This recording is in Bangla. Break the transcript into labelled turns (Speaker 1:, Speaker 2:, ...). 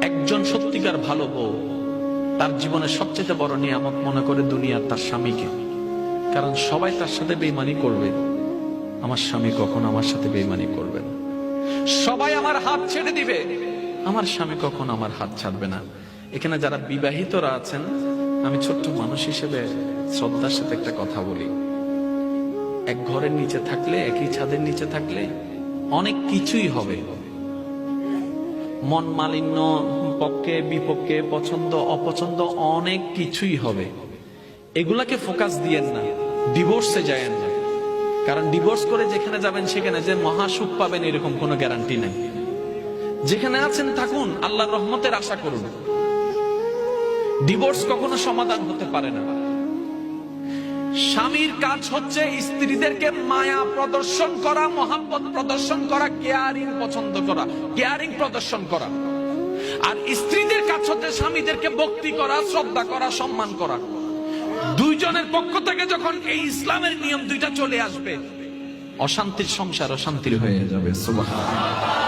Speaker 1: একজন সত্যিকার ভালো বউ তার জীবনের সবচেয়ে বড় নিয়ামত মনে করে দুনিয়ার তার স্বামীকে। কারণ সবাই তার সাথে বেঈমানি করবে, আমার স্বামী কখনো আমার সাথে বেঈমানি করবে না। সবাই আমার হাত ছেড়ে দিবে, আমার স্বামী কখনো আমার হাত ছাড়বে না। এখানে যারা বিবাহিতরা আছেন, আমি ছোট্ট মানুষ হিসেবে শ্রদ্ধার সাথে একটা কথা বলি। এক ঘরের নিচে থাকলে, একই ছাদের নিচে থাকলে অনেক কিছুই হবে। মন মালিন্য, পক্ষে বিপক্ষে, পছন্দ অপছন্দ অনেক কিছুই হবে। এগুলাকে ফোকাস দিয়েন না, ডিভোর্সে যায়েন না। কারণ ডিভোর্স করে যেখানে যাবেন সেখানে যে মহা সুখ পাবেন এরকম কোনো গ্যারান্টি নেই। যেখানে আছেন থাকুন, আল্লাহর রহমতের আশা করুন। ডিভোর্স কখনো সমাধান হতে পারে না। স্বামীর কাজ হচ্ছে স্ত্রীদেরকে মায়া প্রদর্শন করা, মহাব্বত প্রদর্শন করা, কেয়ারিং পছন্দ করা, কেয়ারিং প্রদর্শন করা। আর স্ত্রীদের কাজ হচ্ছে স্বামীদেরকে ভক্তি করা, শ্রদ্ধা করা, সম্মান করা। দুইজনের পক্ষ থেকে যখন এই ইসলামের নিয়ম দুইটা চলে আসবে, অশান্তির সংসার অশান্তির হয়ে যাবে। সুবহানাল্লাহ।